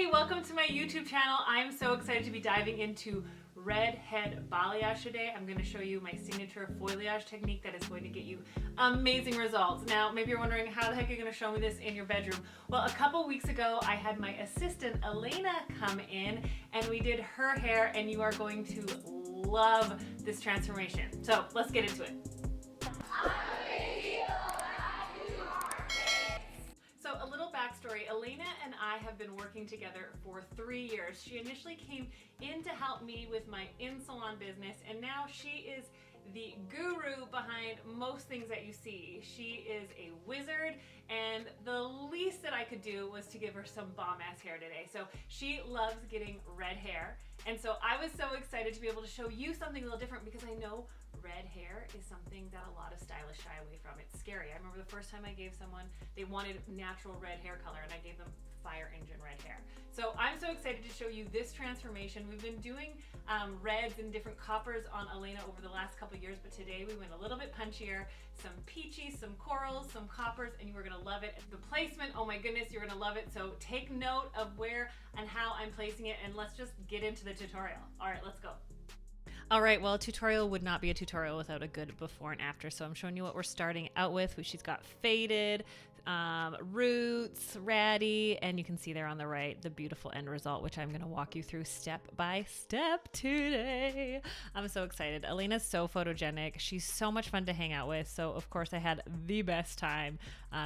Hey, welcome to my YouTube channel. I'm so excited to be diving into Red Balayage today. I'm going to show you my signature foilyage technique that is going to get you amazing results. Now, maybe you're wondering how the heck you're going to show me this in your bedroom. Well, a couple weeks ago, I had my assistant Elena come in and we did her hair, and you are going to love this transformation. So let's get into it. So a little backstory, Elena and I have been working together for 3 years. She initially came in to help me with my in-salon business, and now she is the guru behind most things that you see. She is a wizard, and the least that I could do was to give her some bomb-ass hair today. So she loves getting red hair, and so I was so excited to be able to show you something a little different, because I know red hair is something that a lot of stylists shy away from. It's scary. I remember the first time I gave someone, they wanted natural red hair color, and I gave them fire engine red hair. So I'm so excited to show you this transformation. We've been doing reds and different coppers on Elena over the last couple years, but today we went a little bit punchier, some peaches, some corals, some coppers, and you are gonna love it. The placement, oh my goodness, you're gonna love it. So take note of where and how I'm placing it, and let's just get into the tutorial. All right, let's go. All right, well, a tutorial would not be a tutorial without a good before and after. So I'm showing you what we're starting out with. She's got faded, roots, ratty, and you can see there on the right the beautiful end result, which I'm going to walk you through step by step today. I'm so excited. Elena's so photogenic. She's so much fun to hang out with. So of course I had the best time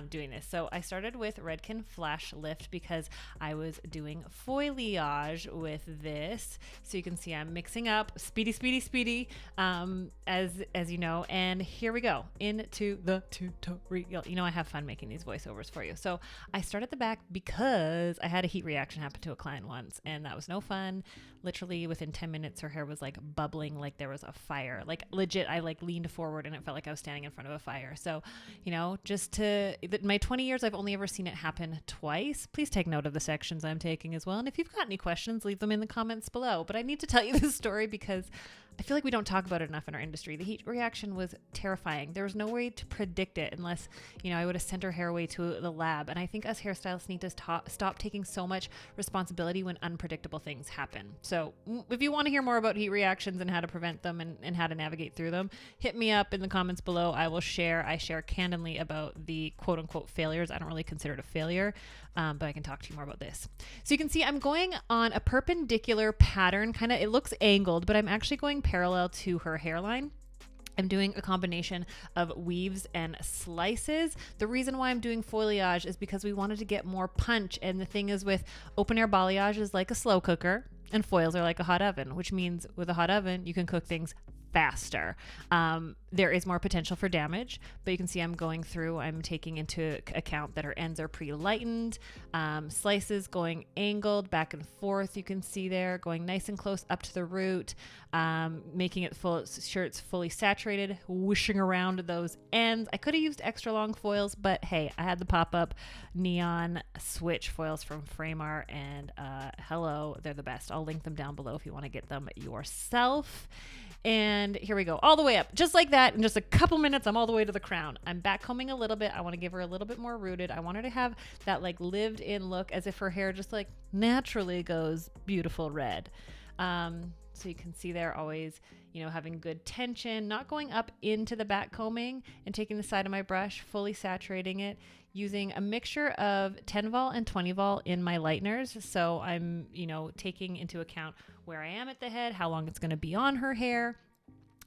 doing this. So I started with Redken Flash Lift because I was doing foilyage with this. So you can see I'm mixing up speedy, as you know, and here we go into the tutorial. You know, I have fun making these voiceovers for you. So I start at the back because I had a heat reaction happen to a client once, and that was no fun. Literally within 10 minutes, her hair was like bubbling like there was a fire. Like legit, I like leaned forward and it felt like I was standing in front of a fire. So, you know, just to my 20 years, I've only ever seen it happen twice. Please take note of the sections I'm taking as well. And if you've got any questions, leave them in the comments below. But I need to tell you this story because I feel like we don't talk about it enough in our industry. The heat reaction was terrifying. There was no way to predict it unless, you know, I would have sent her hair away to the lab. And I think us hairstylists need to stop taking so much responsibility when unpredictable things happen. So if you want to hear more about heat reactions and how to prevent them and how to navigate through them, hit me up in the comments below. I share candidly about the quote unquote failures. I don't really consider it a failure, but I can talk to you more about this. So you can see I'm going on a perpendicular pattern, it looks angled, but I'm actually going parallel to her hairline. I'm doing a combination of weaves and slices. The reason why I'm doing foilyage is because we wanted to get more punch. And the thing is, with open air balayage is like a slow cooker and foils are like a hot oven, which means with a hot oven, you can cook things faster. There is more potential for damage, but you can see I'm going through, I'm taking into account that her ends are pre-lightened, slices going angled back and forth. You can see there going nice and close up to the root, making it sure it's fully saturated, whooshing around those ends. I could have used extra long foils, but hey, I had the pop-up neon switch foils from Framar, and hello, they're the best. I'll link them down below if you want to get them yourself. And here we go, all the way up, just like that. In just a couple minutes, I'm all the way to the crown. I'm back combing a little bit. I want to give her a little bit more rooted. I want her to have that like lived in look, as if her hair just like naturally goes beautiful red. So you can see there always, you know, having good tension, not going up into the back combing, and taking the side of my brush, fully saturating it, using a mixture of 10 vol and 20 vol in my lighteners. So I'm, you know, taking into account where I am at the head, how long it's going to be on her hair,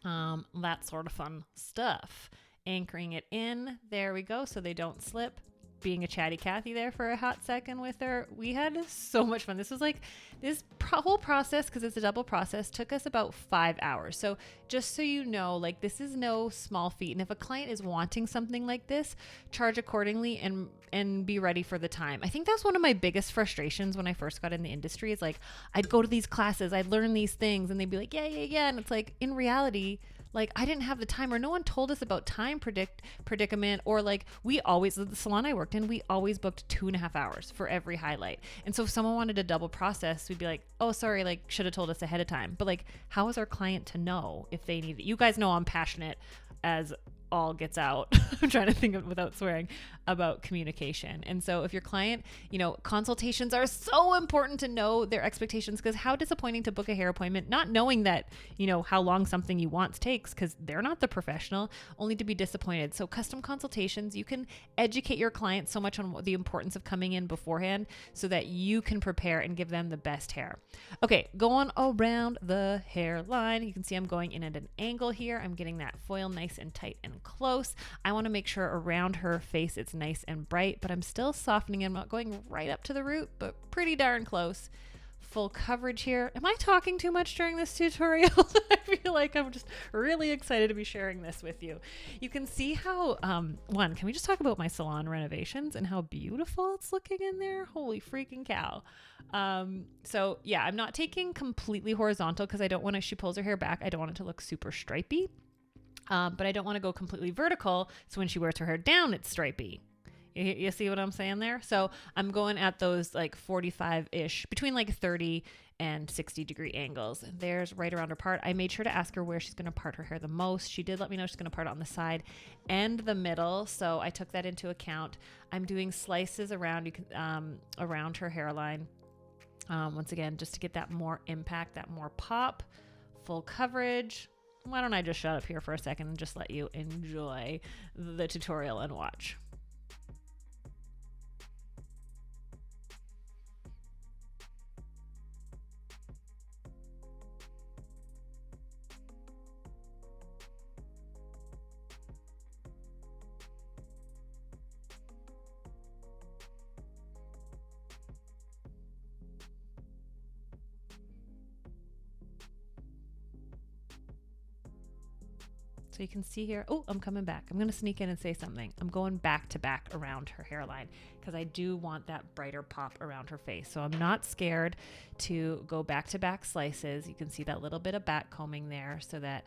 that sort of fun stuff. Anchoring it in, there we go, so they don't slip. Being a chatty Cathy there for a hot second with her. We had so much fun. This was like, this whole process, because it's a double process, took us about 5 hours. So just so you know, like, this is no small feat. And if a client is wanting something like this, charge accordingly and be ready for the time. I think that's one of my biggest frustrations when I first got in the industry, is like, I'd go to these classes, I'd learn these things, and they'd be like, yeah. And it's like, in reality, like, I didn't have the time, or no one told us about time predicament, or like, the salon I worked in, we always booked 2.5 hours for every highlight. And so if someone wanted a double process, we'd be like, oh, sorry, like, should have told us ahead of time. But like, how is our client to know if they need it? You guys know I'm passionate as all gets out. I'm trying to think of without swearing about communication. And so if your client, consultations are so important to know their expectations, because how disappointing to book a hair appointment not knowing that, how long something you want takes, because they're not the professional, only to be disappointed. So custom consultations, you can educate your client so much on the importance of coming in beforehand so that you can prepare and give them the best hair. Okay, going around the hairline, you can see I'm going in at an angle here. I'm getting that foil nice and tight and close. I want to make sure around her face it's nice and bright, but I'm still softening. I'm not going right up to the root, but pretty darn close. Full coverage here. Am I talking too much during this tutorial? I feel like I'm just really excited to be sharing this with you. You can see how, can we just talk about my salon renovations and how beautiful it's looking in there? Holy freaking cow. So yeah, I'm not taking completely horizontal because I don't want to, she pulls her hair back, I don't want it to look super stripey. But I don't want to go completely vertical, so when she wears her hair down, it's stripey. You see what I'm saying there? So I'm going at those like 45-ish, between like 30 and 60 degree angles. There's right around her part. I made sure to ask her where she's going to part her hair the most. She did let me know she's going to part it on the side and the middle, so I took that into account. I'm doing slices around around her hairline. Once again, just to get that more impact, that more pop, full coverage. Why don't I just shut up here for a second and just let you enjoy the tutorial and watch. So you can see here, oh, I'm coming back. I'm going to sneak in and say something. I'm going back to back around her hairline because I do want that brighter pop around her face. So I'm not scared to go back to back slices. You can see that little bit of back combing there so that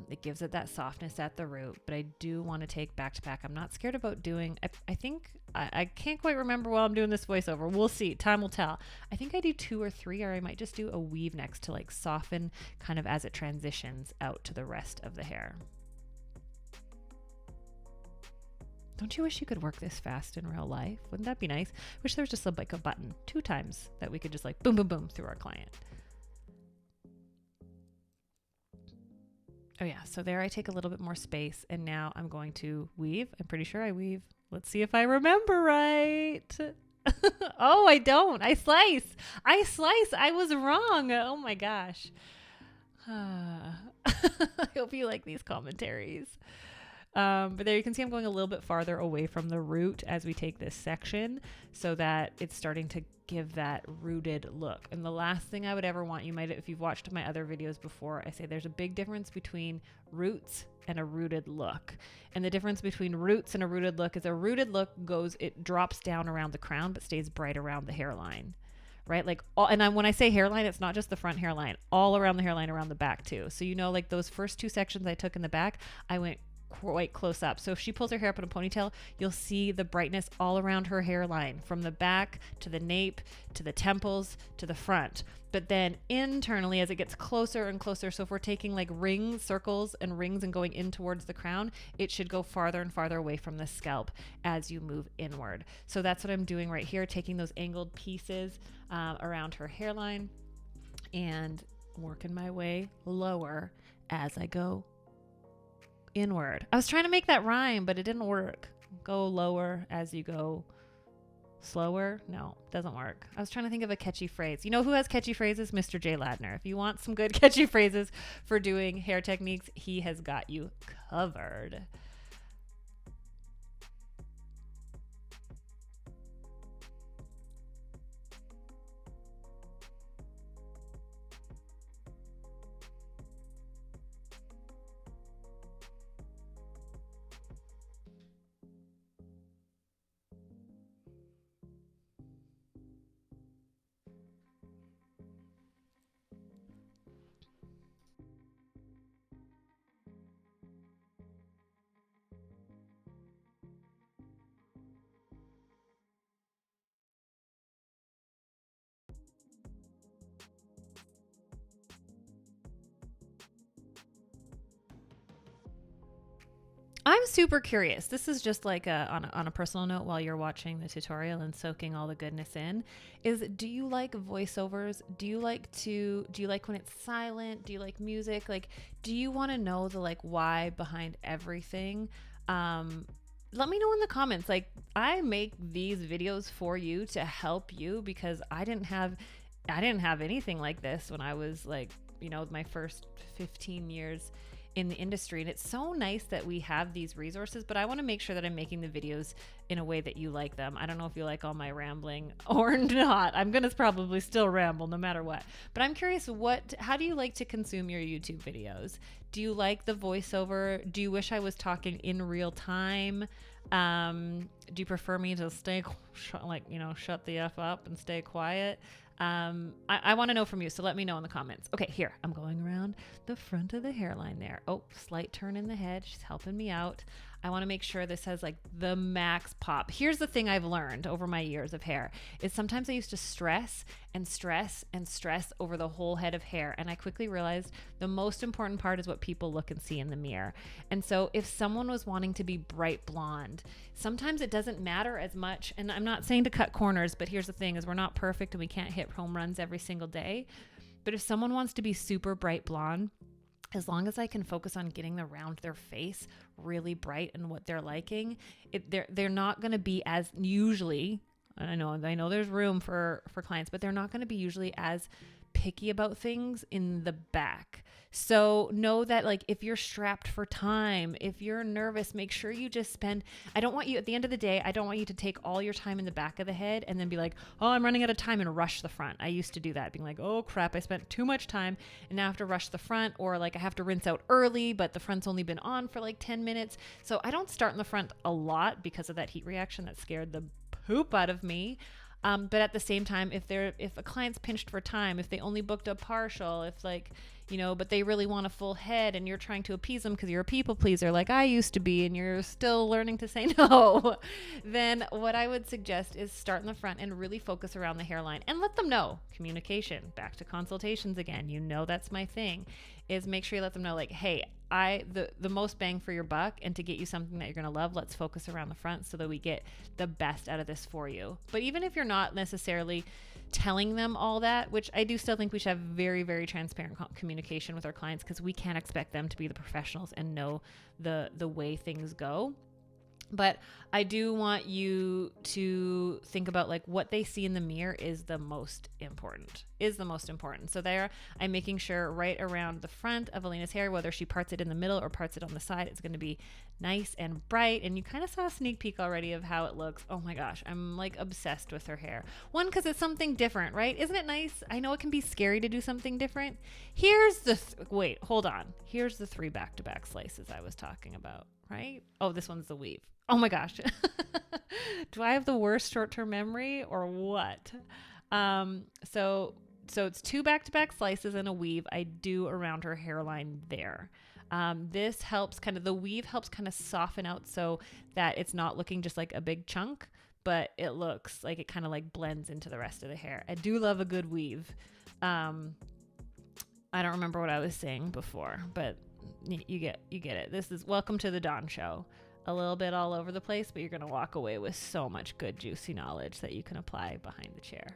it gives it that softness at the root, but I do want to take back to back. I'm not scared about doing, I think, I can't quite remember while I'm doing this voiceover. We'll see. Time will tell. I think I do 2 or 3, or I might just do a weave next to like soften kind of as it transitions out to the rest of the hair. Don't you wish you could work this fast in real life? Wouldn't that be nice? Wish there was just like a button 2 times that we could just like boom, boom, boom through our client. Oh yeah, so there I take a little bit more space, and now I'm going to weave. I'm pretty sure I weave. Let's see if I remember right. Oh, I don't. I slice. I was wrong. Oh my gosh. I hope you like these commentaries. But there you can see I'm going a little bit farther away from the root as we take this section so that it's starting to give that rooted look. And the last thing I would ever want, if you've watched my other videos before, I say there's a big difference between roots and a rooted look. And the difference between roots and a rooted look is a rooted look it drops down around the crown but stays bright around the hairline. Right? Like when I say hairline, it's not just the front hairline, all around the hairline, around the back too. So like those first 2 sections I took in the back, I went quite close up. So if she pulls her hair up in a ponytail, you'll see the brightness all around her hairline, from the back to the nape to the temples to the front. But then internally, as it gets closer and closer, so if we're taking like rings, circles and rings and going in towards the crown, it should go farther and farther away from the scalp as you move inward. So that's what I'm doing right here, taking those angled pieces around her hairline and working my way lower as I go inward. I was trying to make that rhyme, but it didn't work. Go lower as you go slower. No, doesn't work. I was trying to think of a catchy phrase. You know who has catchy phrases? Mr. J. Ladner. If you want some good catchy phrases for doing hair techniques, he has got you covered. I'm super curious. This is just like on a personal note while you're watching the tutorial and soaking all the goodness in, is do you like voiceovers? Do you like when it's silent? Do you like music? Like, do you want to know the like why behind everything? Let me know in the comments. Like, I make these videos for you to help you because I didn't have anything like this when I was like, my first 15 years in the industry. And it's so nice that we have these resources, but I want to make sure that I'm making the videos in a way that you like them. I don't know if you like all my rambling or not. I'm going to probably still ramble no matter what, but I'm curious, how do you like to consume your YouTube videos? Do you like the voiceover? Do you wish I was talking in real time? Do you prefer me to stay shut the F up and stay quiet? I want to know from you, so let me know in the comments. Okay, here, I'm going around the front of the hairline there. Oh, slight turn in the head. She's helping me out. I want to make sure this has like the max pop. Here's the thing I've learned over my years of hair is sometimes I used to stress and stress and stress over the whole head of hair. And I quickly realized the most important part is what people look and see in the mirror. And so if someone was wanting to be bright blonde, sometimes it doesn't matter as much. And I'm not saying to cut corners, but here's the thing is we're not perfect and we can't hit home runs every single day. But if someone wants to be super bright blonde, as long as I can focus on getting around their face really bright and what they're liking, they're not going to be as usually, I know there's room for clients, but they're not going to be usually as picky about things in the back. So know that like if you're strapped for time, if you're nervous, make sure you just I don't want you at the end of the day, I don't want you to take all your time in the back of the head and then be like, oh, I'm running out of time and rush the front. I used to do that, being like, oh crap, I spent too much time and now I have to rush the front, or like I have to rinse out early, but the front's only been on for like 10 minutes. So I don't start in the front a lot because of that heat reaction that scared the poop out of me. But at the same time, if a client's pinched for time, if they only booked a partial, if like, but they really want a full head and you're trying to appease them because you're a people pleaser like I used to be and you're still learning to say no, then what I would suggest is start in the front and really focus around the hairline and let them know. Communication, back to consultations again, that's my thing, is make sure you let them know like, hey, the most bang for your buck, and to get you something that you're going to love, let's focus around the front so that we get the best out of this for you. But even if you're not necessarily telling them all that, which I do still think we should have very, very transparent communication with our clients, because we can't expect them to be the professionals and know the way things go. But I do want you to think about like what they see in the mirror is the most important. So there, I'm making sure right around the front of Alina's hair, whether she parts it in the middle or parts it on the side, it's going to be nice and bright. And you kind of saw a sneak peek already of how it looks. Oh my gosh, I'm like obsessed with her hair. One, because it's something different, right? Isn't it nice? I know it can be scary to do something different. Here's the wait, hold on. Here's the 3 back-to-back slices I was talking about, right? Oh, this one's the weave. Oh my gosh. Do I have the worst short-term memory or what? So it's 2 back-to-back slices and a weave I do around her hairline there. This helps the weave helps kind of soften out so that it's not looking just like a big chunk, but it looks like it kind of like blends into the rest of the hair. I do love a good weave. I don't remember what I was saying before, but you get it. This is welcome to the Dawn Show. A little bit all over the place, but you're going to walk away with so much good, juicy knowledge that you can apply behind the chair.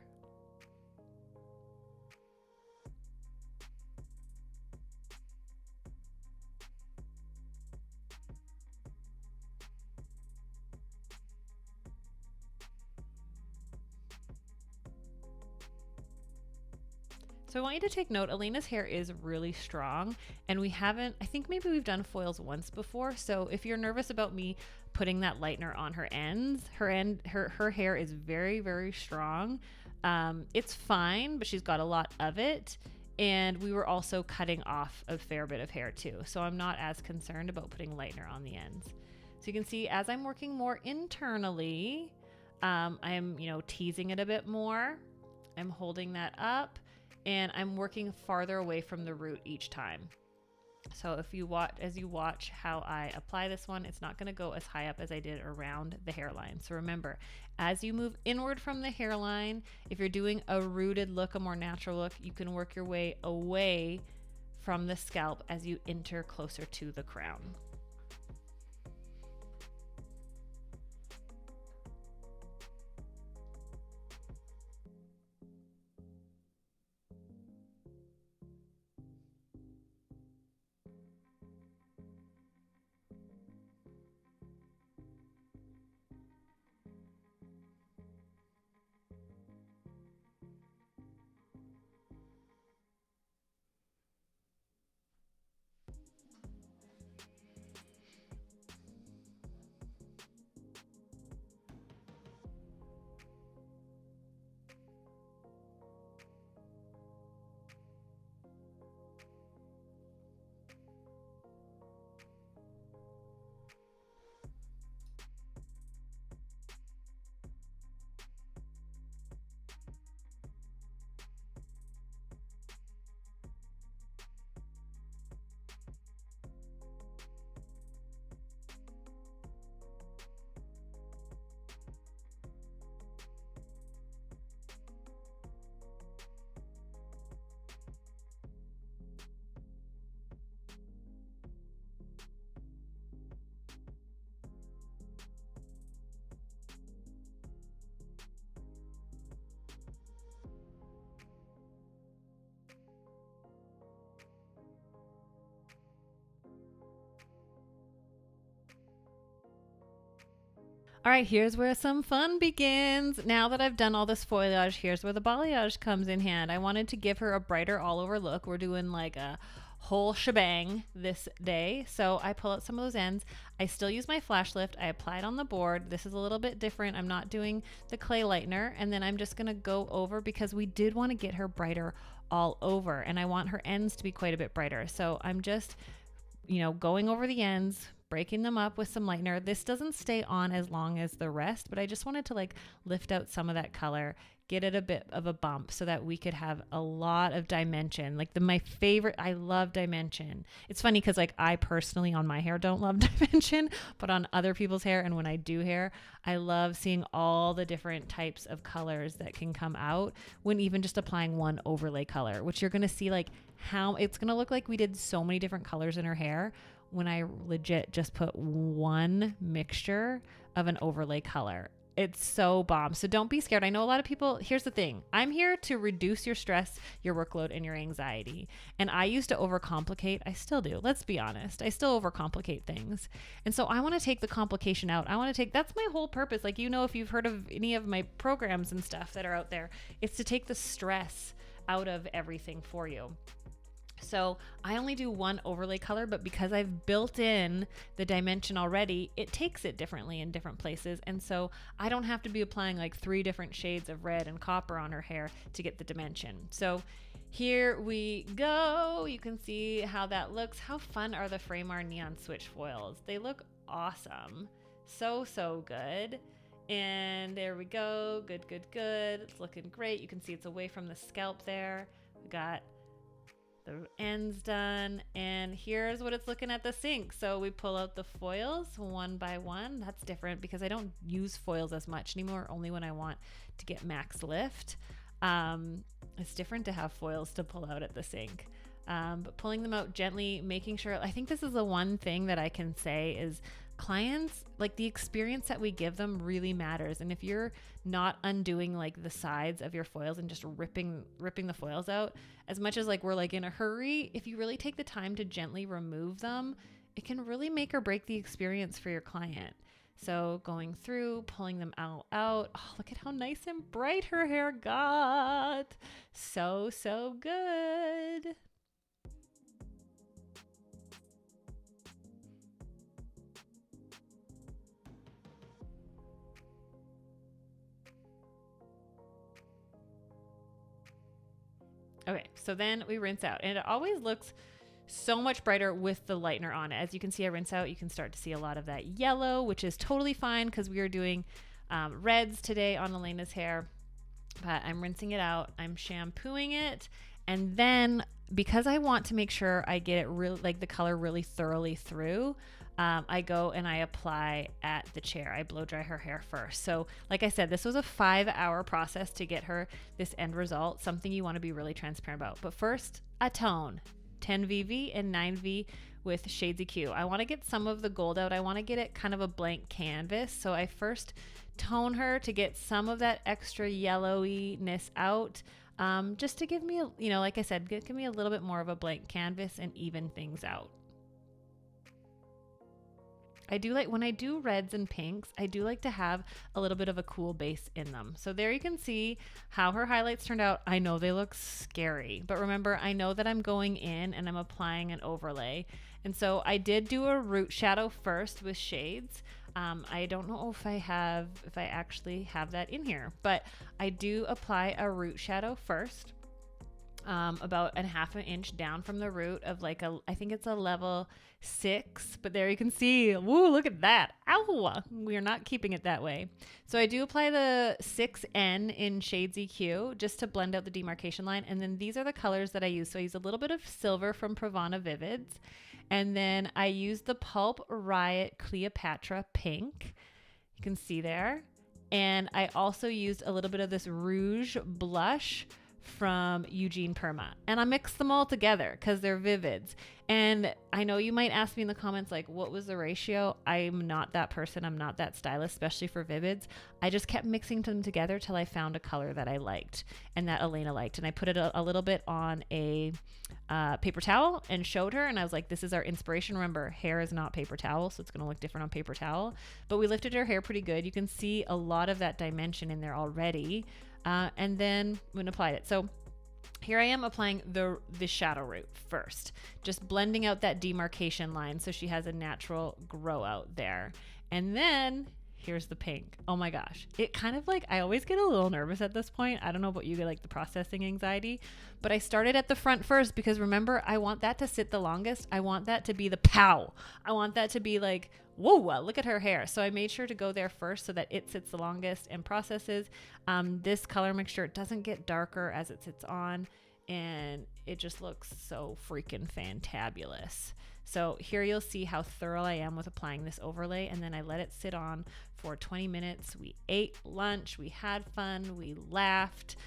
So I want you to take note, Alina's hair is really strong, and I think maybe we've done foils once before. So if you're nervous about me putting that lightener on her ends, her hair is very, very strong. It's fine, but she's got a lot of it. And we were also cutting off a fair bit of hair too. So I'm not as concerned about putting lightener on the ends. So you can see as I'm working more internally, I'm, teasing it a bit more. I'm holding that up. And I'm working farther away from the root each time. So as you watch how I apply this one, it's not going to go as high up as I did around the hairline. So remember, as you move inward from the hairline, if you're doing a rooted look, a more natural look, you can work your way away from the scalp as you enter closer to the crown. All right, here's where some fun begins. Now that I've done all this foliage, here's where the balayage comes in hand. I wanted to give her a brighter all over look. We're doing like a whole shebang this day. So I pull out some of those ends. I still use my flash lift. I apply it on the board. This is a little bit different. I'm not doing the clay lightener. And then I'm just going to go over because we did want to get her brighter all over. And I want her ends to be quite a bit brighter. So I'm just, going over the ends, breaking them up with some lightener. This doesn't stay on as long as the rest, but I just wanted to like lift out some of that color, get it a bit of a bump so that we could have a lot of dimension. Like my favorite, I love dimension. It's funny because like I personally on my hair don't love dimension, but on other people's hair and when I do hair, I love seeing all the different types of colors that can come out when even just applying one overlay color, which you're going to see like how it's going to look like we did so many different colors in her hair when I legit just put one mixture of an overlay color. It's so bomb. So don't be scared. I know a lot of people, here's the thing. I'm here to reduce your stress, your workload, and your anxiety. And I used to overcomplicate. I still do. Let's be honest. I still overcomplicate things. And so I want to take the complication out. That's my whole purpose. Like, if you've heard of any of my programs and stuff that are out there, it's to take the stress out of everything for you. So I only do one overlay color, but because I've built in the dimension already, it takes it differently in different places. And so I don't have to be applying like 3 different shades of red and copper on her hair to get the dimension. So here we go. You can see how that looks. How fun are the Framar neon switch foils? They look awesome. So good. And there we go. Good. It's looking great. You can see it's away from the scalp there. We got the ends done, and here's what it's looking at the sink. So we pull out the foils one by one. That's different because I don't use foils as much anymore, only when I want to get max lift. It's different to have foils to pull out at the sink. But pulling them out gently, making sure, I think this is the one thing that I can say is clients, like the experience that we give them really matters. And if you're not undoing like the sides of your foils and just ripping the foils out, as much as like we're like in a hurry, if you really take the time to gently remove them, it can really make or break the experience for your client. So going through, pulling them out. Oh, look at how nice and bright her hair got. So good. Okay, so then we rinse out, and it always looks so much brighter with the lightener on it. As you can see, I rinse out, you can start to see a lot of that yellow, which is totally fine because we are doing reds today on Elena's hair, but I'm rinsing it out. I'm shampooing it, and then because I want to make sure I get it really, like the color really thoroughly through, I go and I apply at the chair. I blow dry her hair first. So like I said, this was a 5-hour process to get her this end result, something you want to be really transparent about. But first, a tone, 10VV and 9V with Shades EQ. I want to get some of the gold out. I want to get it kind of a blank canvas. So I first tone her to get some of that extra yellowiness out, just to give me, like I said, give me a little bit more of a blank canvas and even things out. I do like, when I do reds and pinks, I do like to have a little bit of a cool base in them. So there you can see how her highlights turned out. I know they look scary, but remember, I know that I'm going in and I'm applying an overlay. And so I did do a root shadow first with shades. I don't know if I actually have that in here, but I do apply a root shadow first. About a half an inch down from the root of like I think it's a level 6, but there you can see, woo, look at that. Ow, we are not keeping it that way. So I do apply the 6N in Shades EQ just to blend out the demarcation line. And then these are the colors that I use. So I use a little bit of silver from Pravana Vivids. And then I use the Pulp Riot Cleopatra Pink. You can see there. And I also used a little bit of this Rouge Blush from Eugene Perma, and I mixed them all together because they're vivids. And I know you might ask me in the comments, like, what was the ratio? I'm not that person. I'm not that stylist, especially for vivids. I just kept mixing them together till I found a color that I liked and that Elena liked. And I put it a little bit on a paper towel and showed her. And I was like, this is our inspiration. Remember, hair is not paper towel, so it's going to look different on paper towel. But we lifted her hair pretty good. You can see a lot of that dimension in there already. And then we applied it. So here I am applying the shadow root first, just blending out that demarcation line so she has a natural grow out there. And then here's the pink. Oh my gosh. It kind of like, I always get a little nervous at this point. I don't know about you, get like the processing anxiety, but I started at the front first because remember, I want that to sit the longest. I want that to be the pow. I want that to be like, whoa, look at her hair. So I made sure to go there first so that it sits the longest and processes. This color mixture, it doesn't get darker as it sits on, and it just looks so freaking fantabulous. So here you'll see how thorough I am with applying this overlay, and then I let it sit on for 20 minutes. We ate lunch, we had fun, we laughed.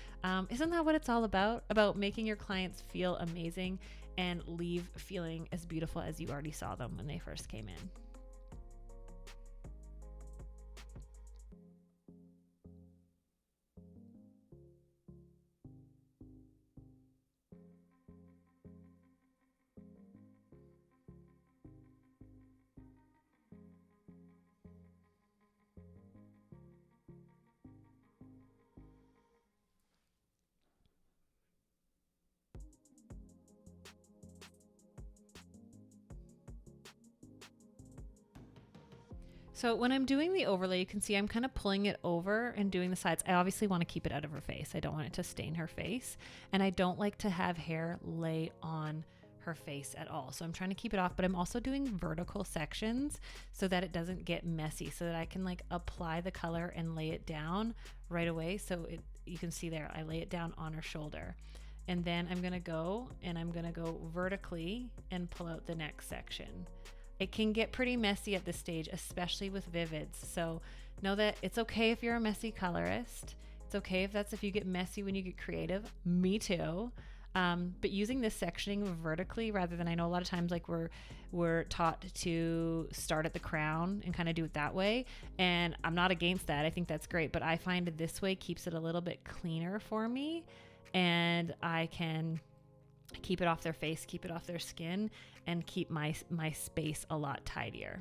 Isn't that what it's all about? About making your clients feel amazing and leave feeling as beautiful as you already saw them when they first came in. So when I'm doing the overlay, you can see I'm kind of pulling it over and doing the sides. I obviously want to keep it out of her face. I don't want it to stain her face. And I don't like to have hair lay on her face at all. So I'm trying to keep it off, but I'm also doing vertical sections so that it doesn't get messy, so that I can like apply the color and lay it down right away. So you can see there, I lay it down on her shoulder. And then I'm going to go vertically and pull out the next section. It can get pretty messy at this stage, especially with vivids. So know that it's okay if you're a messy colorist. It's okay if you get messy when you get creative. Me too. But using this sectioning vertically rather than, I know a lot of times like we're taught to start at the crown and kind of do it that way. And I'm not against that. I think that's great. But I find it this way keeps it a little bit cleaner for me. And I can keep it off their face, keep it off their skin, and keep my space a lot tidier.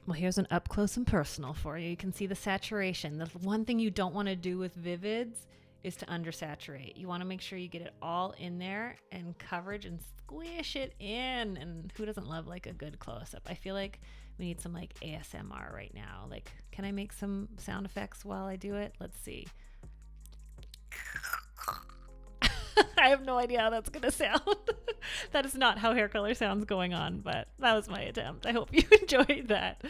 Well, here's an up close and personal for you. You can see the saturation. The one thing you don't want to do with vivids is to undersaturate. You want to make sure you get it all in there and coverage and squish it in. And who doesn't love like a good close up? I feel like we need some like ASMR right now. Like, can I make some sound effects while I do it? Let's see. I have no idea how that's going to sound. That is not how hair color sounds going on, but that was my attempt. I hope you enjoyed that.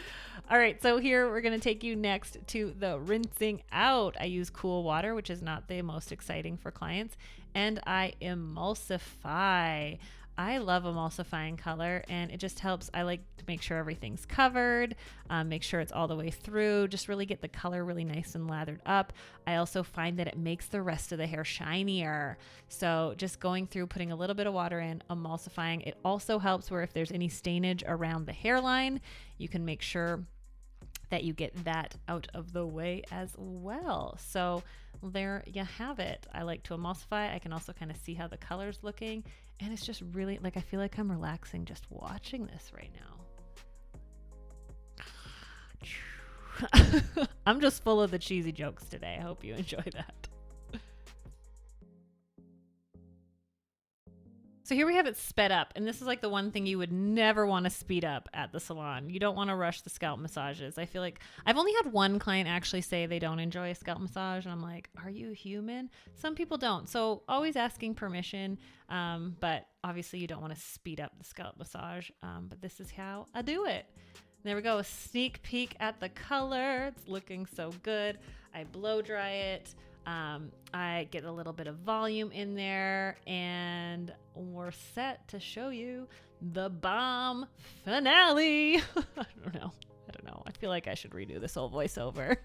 All right, so here we're going to take you next to the rinsing out. I use cool water, which is not the most exciting for clients, and I emulsify. I love emulsifying color, and it just helps. I like to make sure everything's covered, make sure it's all the way through, just really get the color really nice and lathered up. I also find that it makes the rest of the hair shinier. So just going through, putting a little bit of water in, emulsifying. It also helps where if there's any stainage around the hairline, you can make sure that you get that out of the way as well. So there you have it. I like to emulsify. I can also kind of see how the color's looking, and it's just really like, I feel like I'm relaxing just watching this right now. I'm just full of the cheesy jokes today. I hope you enjoy that. So here we have it sped up, and this is like the one thing you would never want to speed up at the salon. You don't want to rush the scalp massages. I feel like I've only had one client actually say they don't enjoy a scalp massage, and I'm like, are you human? Some people don't. So always asking permission, but obviously you don't want to speed up the scalp massage, but this is how I do it. There we go, a sneak peek at the color. It's looking so good. I blow dry it. I get a little bit of volume in there, and we're set to show you the bomb finale. I don't know. I feel like I should redo this whole voiceover,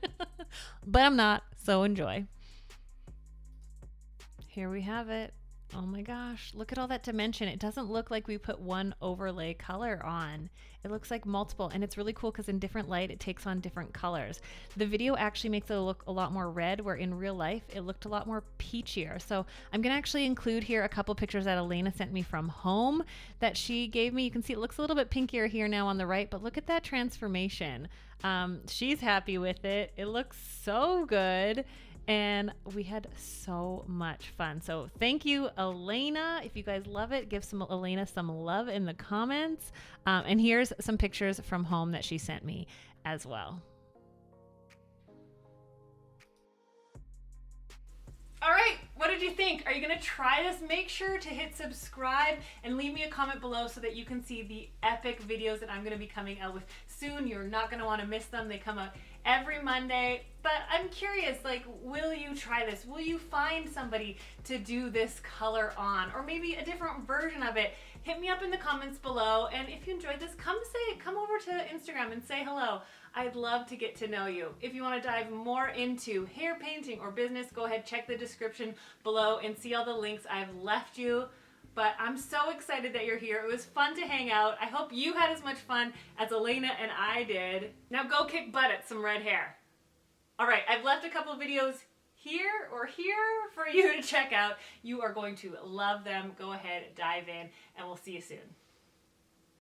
but I'm not, so enjoy. Here we have it. Oh my gosh, look at all that dimension. It doesn't look like we put one overlay color on. It looks like multiple, and it's really cool because in different light, it takes on different colors. The video actually makes it look a lot more red, where in real life, it looked a lot more peachier. So I'm gonna actually include here a couple pictures that Elena sent me from home that she gave me. You can see it looks a little bit pinkier here now on the right, but look at that transformation. She's happy with it. It looks so good. And we had so much fun. So thank you, Elena. If you guys love it, give Elena some love in the comments. And here's some pictures from home that she sent me as well. All right, what did you think? Are you gonna try this? Make sure to hit subscribe and leave me a comment below so that you can see the epic videos that I'm gonna be coming out with soon. You're not gonna wanna miss them. They come out every Monday, but I'm curious, like, will you try this? Will you find somebody to do this color on, or maybe a different version of it? Hit me up in the comments below, and if you enjoyed this, come over to Instagram and say hello. I'd love to get to know you. If you want to dive more into hair painting or business, go ahead, check the description below and see all the links I've left you. But I'm so excited that you're here. It was fun to hang out. I hope you had as much fun as Elena and I did. Now go kick butt at some red hair. All right, I've left a couple videos here or here for you to check out. You are going to love them. Go ahead, dive in, and we'll see you soon.